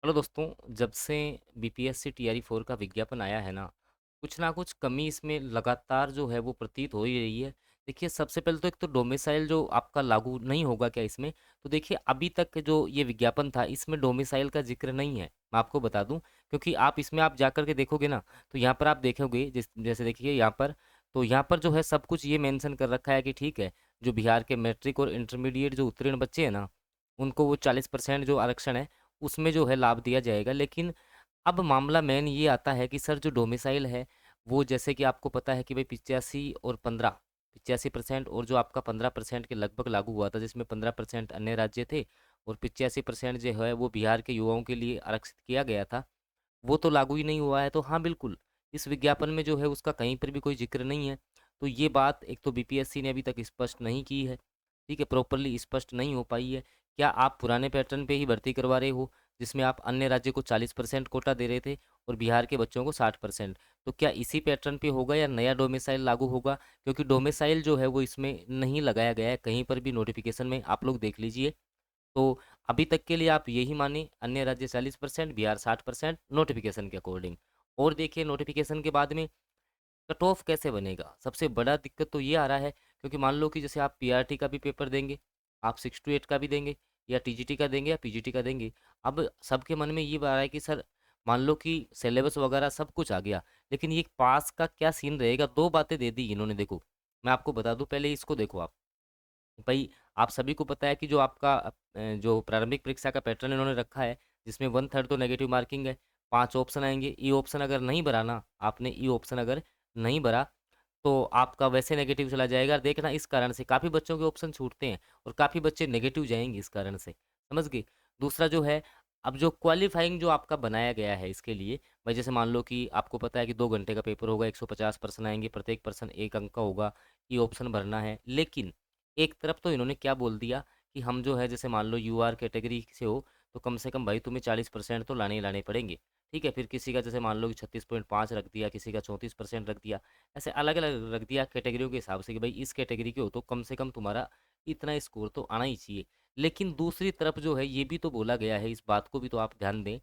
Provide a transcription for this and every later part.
Hello दोस्तों। जब से बीपीएससी टीआरई 4 का विज्ञापन आया है ना कुछ कमी इसमें लगातार जो है वो प्रतीत हो ही रही है। देखिए, सबसे पहले तो एक तो डोमिसाइल जो आपका लागू नहीं होगा क्या इसमें। तो देखिए, अभी तक जो ये विज्ञापन था इसमें डोमिसाइल का जिक्र नहीं है, मैं आपको बता दूं। क्योंकि आप इसमें आप जाकर के देखोगे ना, तो यहाँ पर आप देखोगे जैसे देखिए यहाँ पर। तो यहाँ पर जो है सब कुछ ये मेंशन कर रखा है कि ठीक है, जो बिहार के मैट्रिक और इंटरमीडिएट जो उत्तीर्ण बच्चे हैं ना, उनको वो 40% जो आरक्षण है उसमें जो है लाभ दिया जाएगा। लेकिन अब मामला मेन ये आता है कि सर जो डोमिसाइल है, वो जैसे कि आपको पता है कि भाई 85% और जो आपका 15% के लगभग लागू हुआ था, जिसमें 15% अन्य राज्य थे और 85% जो है वो बिहार के युवाओं के लिए आरक्षित किया गया था, वो तो लागू ही नहीं हुआ है। तो हाँ, बिल्कुल, इस विज्ञापन में जो है उसका कहीं पर भी कोई जिक्र नहीं है। तो ये बात एक तो बीपीएससी ने अभी तक स्पष्ट नहीं की है, ठीक है, प्रॉपरली स्पष्ट नहीं हो पाई है। क्या आप पुराने पैटर्न पे ही भर्ती करवा रहे हो, जिसमें आप अन्य राज्य को 40% कोटा दे रहे थे और बिहार के बच्चों को 60%? तो क्या इसी पैटर्न पे होगा या नया डोमिसाइल लागू होगा? क्योंकि डोमिसाइल जो है वो इसमें नहीं लगाया गया है कहीं पर भी, नोटिफिकेशन में आप लोग देख लीजिए। तो अभी तक के लिए आप यही माने, अन्य राज्य 40%, बिहार 60%, नोटिफिकेशन के अकॉर्डिंग। और देखिए, नोटिफिकेशन के बाद में कट ऑफ कैसे बनेगा? सबसे बड़ा दिक्कत तो ये आ रहा है, क्योंकि मान लो कि जैसे आप पीआरटी का भी पेपर देंगे, आप 6 to 8 का भी देंगे, या टीजीटी का देंगे या पीजीटी का देंगे। अब सबके मन में ये आ रहा है कि सर, मान लो कि सिलेबस वगैरह सब कुछ आ गया, लेकिन ये पास का क्या सीन रहेगा? दो बातें दे दी इन्होंने, देखो मैं आपको बता दूं, पहले इसको देखो आप। भाई, आप सभी को पता है कि जो आपका जो प्रारंभिक परीक्षा का पैटर्न इन्होंने रखा है, जिसमें 1/3 तो नेगेटिव मार्किंग है, 5 ऑप्शन आएंगे। ई ऑप्शन अगर नहीं भरा ना आपने, ई ऑप्शन अगर नहीं भरा, तो आपका वैसे नेगेटिव चला जाएगा। देखना, इस कारण से काफ़ी बच्चों के ऑप्शन छूटते हैं और काफ़ी बच्चे नेगेटिव जाएंगे इस कारण से, समझ गए। दूसरा जो है, अब जो क्वालिफाइंग जो आपका बनाया गया है इसके लिए, भाई जैसे मान लो कि आपको पता है कि 2 घंटे का पेपर होगा, 150 प्रश्न आएंगे, प्रत्येक प्रश्न 1 अंक का होगा, ई ऑप्शन भरना है। लेकिन एक तरफ तो इन्होंने क्या बोल दिया कि हम जो है, जैसे मान लो यूआर कैटेगरी से हो, तो कम से कम भाई तुम्हें 40% तो लाने ही लाने पड़ेंगे। ठीक है, फिर किसी का जैसे मान लो कि 36.5 रख दिया, किसी का 34% रख दिया, ऐसे अलग अलग रख दिया कैटेगरियों के हिसाब से कि भाई इस कैटेगरी के हो तो कम से कम तुम्हारा इतना स्कोर तो आना ही चाहिए। लेकिन दूसरी तरफ जो है, ये भी तो बोला गया है, इस बात को भी तो आप ध्यान दें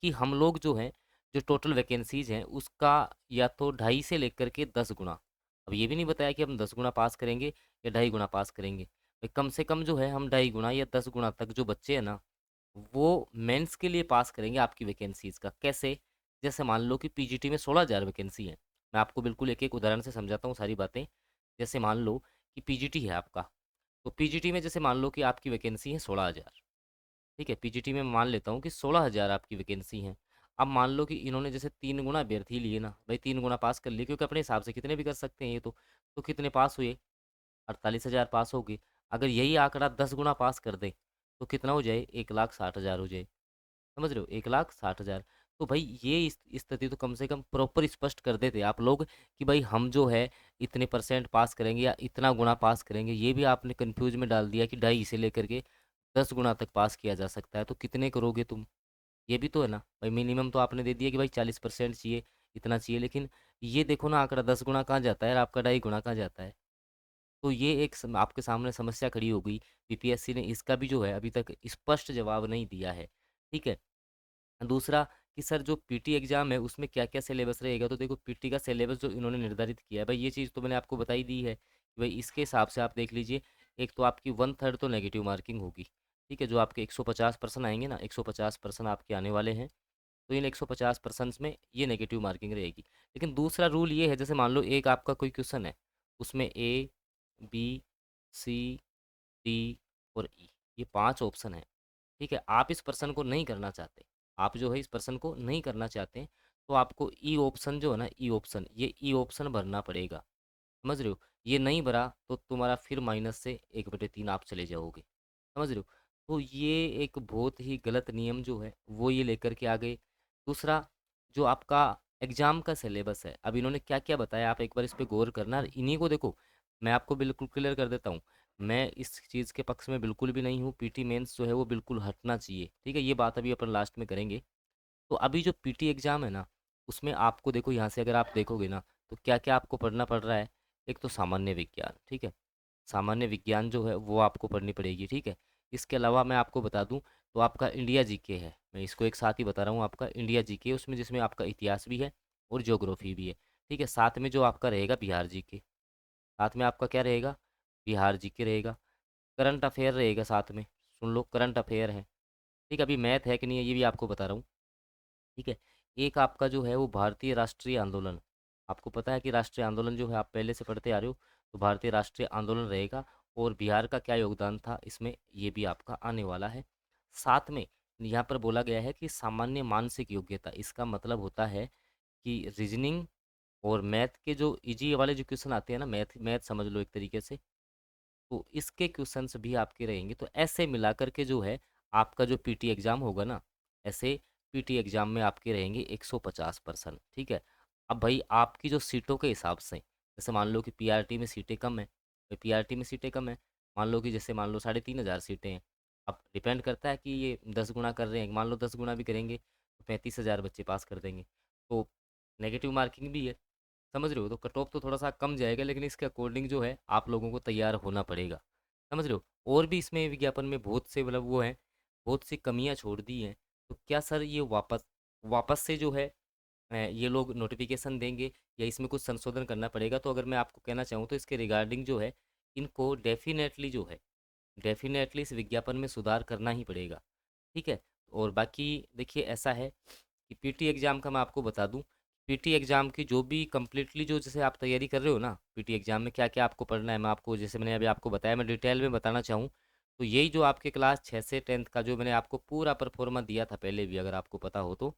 कि हम लोग जो हैं, जो टोटल वैकेंसीज हैं उसका या तो 2.5 से लेकर के 10 गुना। अब ये भी नहीं बताया कि हम 10 गुना पास करेंगे या 2.5 गुना पास करेंगे। भाई कम से कम जो है हम 2.5 गुना या 10 गुना तक जो बच्चे हैं ना, वो मेंस के लिए पास करेंगे आपकी वैकेंसीज का। कैसे? जैसे मान लो कि पीजीटी में 16,000 वैकेंसी है। मैं आपको बिल्कुल एक एक उदाहरण से समझाता हूँ सारी बातें। जैसे मान लो कि पीजीटी है आपका, तो पीजीटी में जैसे मान लो कि आपकी वैकेंसी है 16,000। ठीक है, पीजीटी में मान लेता हूँ कि 16,000 आपकी वैकेंसी हैं। अब मान लो कि इन्होंने जैसे 3 गुना अभ्यर्थी लिए ना, भाई 3 गुना पास कर लिए, क्योंकि अपने हिसाब से कितने भी कर सकते हैं ये तो कितने पास हुए? 48,000 पास हो गए। अगर यही आंकड़ा 10 गुना पास कर दें, तो कितना हो जाए? 1,60,000 हो जाए। समझ रहे हो? 1,60,000। तो भाई ये स्थिति तो कम से कम प्रॉपर स्पष्ट कर देते आप लोग कि भाई हम जो है इतने परसेंट पास करेंगे या इतना गुना पास करेंगे। ये भी आपने कंफ्यूज में डाल दिया कि 2.5 से लेकर के 10 गुना तक पास किया जा सकता है। तो कितने करोगे तुम? ये भी तो है ना भाई। मिनिमम तो आपने दे दिया कि भाई 40% चाहिए, इतना चाहिए। लेकिन ये देखो ना, आंकड़ा 10 गुना कहाँ जाता है और आपका 2.5 गुना कहाँ जाता है। तो ये एक आपके सामने समस्या खड़ी हो गई। बीपीएससी ने इसका भी जो है अभी तक स्पष्ट जवाब नहीं दिया है। ठीक है। दूसरा कि सर जो पीटी एग्जाम है उसमें क्या क्या सिलेबस रहेगा? तो देखो, पीटी का सिलेबस जो इन्होंने निर्धारित किया है भाई, ये चीज़ तो मैंने आपको बताई दी है कि भाई इसके हिसाब से आप देख लीजिए। एक तो आपकी 1/3 तो नेगेटिव मार्किंग होगी। ठीक है, जो आपके 150% आएंगे ना, 150% आपके आने वाले हैं, तो इन 150% में ये नेगेटिव मार्किंग रहेगी। लेकिन दूसरा रूल ये है, जैसे मान लो एक आपका कोई क्वेश्चन है, उसमें ए, बी, सी, डी और ई, ये 5 ऑप्शन है। ठीक है, आप इस पर्सन को नहीं करना चाहते, आप जो है इस पर्सन को नहीं करना चाहते हैं, तो आपको ई ऑप्शन जो है ना, ई ऑप्शन, ये ई ऑप्शन भरना पड़ेगा। समझ रहे हो? ये नहीं भरा तो तुम्हारा फिर -1/3 आप चले जाओगे। समझ रहे हो? तो ये एक बहुत ही गलत नियम जो है वो ये लेकर के आ गए। दूसरा, जो आपका एग्जाम का सिलेबस है, अब इन्होंने क्या क्या बताया, आप एक बार इस पे गौर करना। इन्हीं को देखो, मैं आपको बिल्कुल क्लियर कर देता हूँ। मैं इस चीज़ के पक्ष में बिल्कुल भी नहीं हूँ। पीटी मेंस जो है वो बिल्कुल हटना चाहिए। ठीक है, ये बात अभी अपन लास्ट में करेंगे। तो अभी जो पीटी एग्ज़ाम है ना, उसमें आपको देखो, यहाँ से अगर आप देखोगे ना, तो क्या क्या आपको पढ़ना पड़ रहा है। एक तो सामान्य विज्ञान, ठीक है, सामान्य विज्ञान जो है वो आपको पढ़नी पड़ेगी। ठीक है, इसके अलावा मैं आपको बता दूं तो आपका इंडिया जीके है, मैं इसको एक साथ ही बता रहा हूँ, आपका इंडिया जीके उसमें, जिसमें आपका इतिहास भी है और ज्योग्राफी भी है। ठीक है, साथ में जो आपका रहेगा बिहार जीके, साथ में आपका क्या रहेगा, बिहार जीके रहेगा। करंट अफेयर रहेगा साथ में, सुन लो करंट अफेयर है। ठीक है, अभी मैथ है कि नहीं है ये भी आपको बता रहा हूँ। ठीक है, एक आपका जो है वो भारतीय राष्ट्रीय आंदोलन, आपको पता है कि राष्ट्रीय आंदोलन जो है आप पहले से पढ़ते आ रहे हो, तो भारतीय राष्ट्रीय आंदोलन रहेगा। और बिहार का क्या योगदान था इसमें, ये भी आपका आने वाला है। साथ में यहाँ पर बोला गया है कि सामान्य मानसिक योग्यता, इसका मतलब होता है कि रीजनिंग और मैथ के जो इजी वाले जो क्वेश्चन आते हैं ना, मैथ मैथ समझ लो एक तरीके से, तो इसके क्वेश्चंस भी आपके रहेंगे। तो ऐसे मिलाकर के जो है आपका जो पीटी एग्ज़ाम होगा ना, ऐसे पीटी एग्ज़ाम में आपके रहेंगे 150%। ठीक है, अब भाई आपकी जो सीटों के हिसाब से, जैसे मान लो कि पीआरटी में सीटें कम है, तो पीआरटी में सीटें कम है, मान लो कि जैसे मान लो 3,500 सीटें हैं। अब डिपेंड करता है कि ये 10 गुना कर रहे हैं, मान लो 10 गुना भी करेंगे तो 35,000 बच्चे पास कर देंगे। तो नेगेटिव मार्किंग भी है, समझ रहे हो, तो कट ऑफ तो थोड़ा सा कम जाएगा, लेकिन इसके अकॉर्डिंग जो है आप लोगों को तैयार होना पड़ेगा। समझ रहे हो, और भी इसमें विज्ञापन में बहुत से मतलब वो हैं, बहुत सी कमियां छोड़ दी हैं। तो क्या सर ये वापस वापस से जो है ये लोग नोटिफिकेशन देंगे या इसमें कुछ संशोधन करना पड़ेगा? तो अगर मैं आपको कहना चाहूँ तो इसके रिगार्डिंग जो है, इनको डेफिनेटली जो है, डेफिनेटली इस विज्ञापन में सुधार करना ही पड़ेगा। ठीक है, और बाकी देखिए ऐसा है कि पीटी एग्ज़ाम का मैं आपको बता दूं, पीटी एग्ज़ाम की जो भी कंप्लीटली जो जैसे आप तैयारी कर रहे हो ना, पीटी एग्ज़ाम में क्या क्या आपको पढ़ना है, मैं आपको जैसे मैंने अभी आपको बताया, मैं डिटेल में बताना चाहूँ तो यही जो आपके क्लास 6 से 10th का जो मैंने आपको पूरा परफॉर्मा दिया था पहले भी, अगर आपको पता हो तो,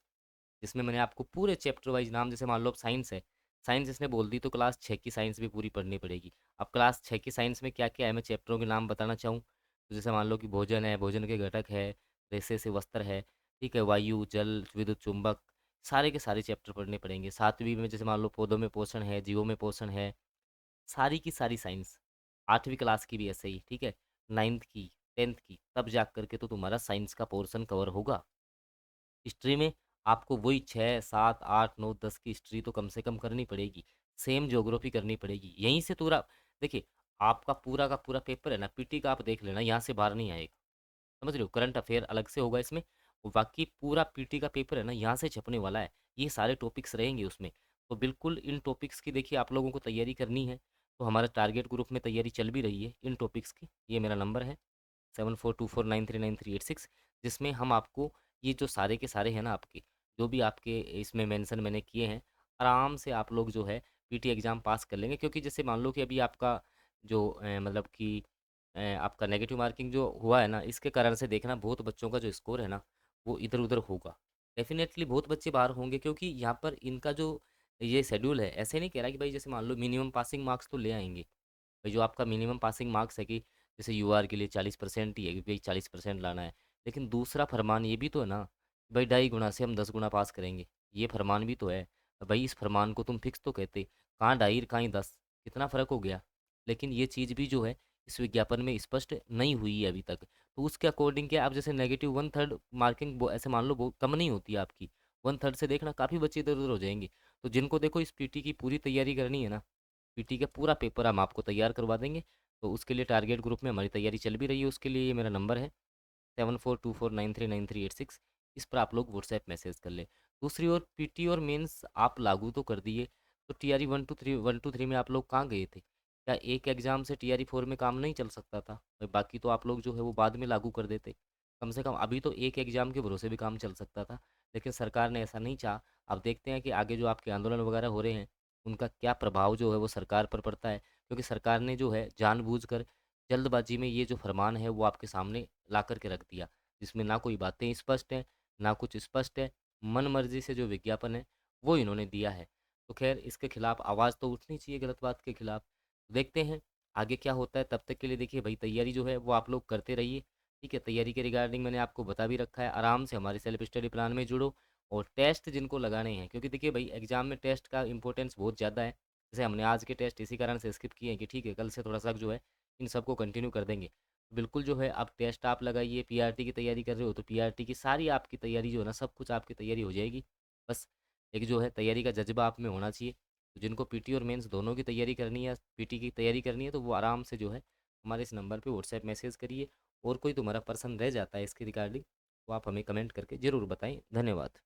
जिसमें मैंने आपको पूरे चैप्टर वाइज नाम, जैसे मान लो अब साइंस है, साइंस इसने बोल दी तो क्लास 6 की साइंस भी पूरी पढ़नी पड़ेगी। अब क्लास 6 की साइंस में क्या क्या है मैं चैप्टरों के नाम बताना चाहूँ तो जैसे मान लो कि भोजन है, भोजन के घटक है, रेसे से वस्त्र है, ठीक है, वायु जल विद्युत चुंबक, सारे के सारे चैप्टर पढ़ने पड़ेंगे। 7वीं में जैसे मान लो पौधों में पोषण है, जीवों में पोषण है, सारी की सारी साइंस। 8वीं क्लास की भी ऐसे ही, ठीक है, 9th की, 10th की, तब जा करके तो तुम्हारा साइंस का पोर्शन कवर होगा। हिस्ट्री में आपको वही 6 7 8 9 10 की हिस्ट्री तो कम से कम करनी पड़ेगी। सेम ज्योग्राफी करनी पड़ेगी, यहीं से पूरा, देखिए आपका पूरा का पूरा पेपर है ना पीटी का, आप देख लेना यहाँ से बाहर नहीं आएगा। समझ रहे हो, करंट अफेयर अलग से होगा इसमें, और बाकी पूरा पीटी का पेपर है ना यहाँ से छपने वाला है, ये सारे टॉपिक्स रहेंगे उसमें। तो बिल्कुल इन टॉपिक्स की देखिए आप लोगों को तैयारी करनी है। तो हमारा टारगेट ग्रुप में तैयारी चल भी रही है इन टॉपिक्स की, ये मेरा नंबर है 7424939386, जिसमें हम आपको ये जो सारे के सारे हैं ना आपके, जो भी आपके इसमें मेंशन मैंने किए हैं, आराम से आप लोग जो है पीटी एग्ज़ाम पास कर लेंगे। क्योंकि जैसे मान लो कि अभी आपका जो मतलब कि आपका नेगेटिव मार्किंग जो हुआ है ना, इसके कारण से देखना बहुत बच्चों का जो स्कोर है ना वो इधर उधर होगा। डेफिनेटली बहुत बच्चे बाहर होंगे, क्योंकि यहाँ पर इनका जो ये शेड्यूल है, ऐसे नहीं कह रहा कि भाई जैसे मान लो मिनिमम पासिंग मार्क्स तो ले आएंगे भाई, जो आपका मिनिमम पासिंग मार्क्स है कि जैसे यूआर के लिए 40% ही है कि भाई 40% लाना है, लेकिन दूसरा फरमान ये भी तो है ना, भाई 2.5 गुना से हम 10 गुना पास करेंगे, ये फरमान भी तो है। भाई इस फरमान को तुम फिक्स तो कहते, कहाँ 2.5 कहाँ 10, कितना फ़र्क हो गया। लेकिन ये चीज़ भी जो है इस विज्ञापन में स्पष्ट नहीं हुई है अभी तक। तो उसके अकॉर्डिंग क्या, आप जैसे नेगेटिव 1/3 मार्किंग ऐसे मान लो बहुत कम नहीं होती है आपकी, 1/3 से देखना काफ़ी बच्चे इधर उधर हो जाएंगे। तो जिनको देखो इस पीटी की पूरी तैयारी करनी है ना, पीटी का पूरा पेपर हम आपको तैयार करवा देंगे। तो उसके लिए टारगेट ग्रुप में हमारी तैयारी चल भी रही है, उसके लिए ये मेरा नंबर है 7424939386, इस पर आप लोग व्हाट्सएप मैसेज कर लें। दूसरी ओर पीटी और मेंस आप लागू तो कर दिए, तो टीआरई 1 2 3 में आप लोग कहाँ गए थे? क्या एक एग्ज़ाम से टीआरई 4 में काम नहीं चल सकता था? बाकी तो आप लोग जो है वो बाद में लागू कर देते, कम से कम अभी तो एक एग्ज़ाम के भरोसे भी काम चल सकता था। लेकिन सरकार ने ऐसा नहीं चाहा। अब देखते हैं कि आगे जो आपके आंदोलन वगैरह हो रहे हैं उनका क्या प्रभाव जो है वो सरकार पर पड़ता है, क्योंकि सरकार ने जो है जानबूझकर जल्दबाजी में ये जो फरमान है वो आपके सामने ला कर के रख दिया, जिसमें ना कोई बातें स्पष्ट हैं, ना कुछ स्पष्ट है, मन मर्जी से जो विज्ञापन है वो इन्होंने दिया है। तो खैर इसके खिलाफ आवाज़ तो उठनी चाहिए, गलत बात के खिलाफ। देखते हैं आगे क्या होता है, तब तक के लिए देखिए भाई तैयारी जो है वो आप लोग करते रहिए। ठीक है, तैयारी के रिगार्डिंग मैंने आपको बता भी रखा है, आराम से हमारे सेल्फ स्टडी प्लान में जुड़ो। और टेस्ट जिनको लगाने हैं, क्योंकि देखिए भाई एग्जाम में टेस्ट का इंपॉर्टेंस बहुत ज़्यादा है। जैसे हमने आज के टेस्ट इसी कारण से स्किप किए हैं कि ठीक है कल से थोड़ा सा जो है इन सबको कंटिन्यू कर देंगे। बिल्कुल जो है अब टेस्ट आप लगाइए, पीआरटी की तैयारी कर रहे हो तो पीआरटी की सारी आपकी तैयारी जो है ना, सब कुछ आपकी तैयारी हो जाएगी। बस एक जो है तैयारी का जज्बा आप में होना चाहिए। तो जिनको पीटी और मेंस दोनों की तैयारी करनी है, पीटी की तैयारी करनी है, तो वो आराम से जो है हमारे इस नंबर पे व्हाट्सएप मैसेज करिए। और कोई तुम्हारा पर्सन रह जाता है इसके रिगार्डिंग तो आप हमें कमेंट करके ज़रूर बताएं। धन्यवाद।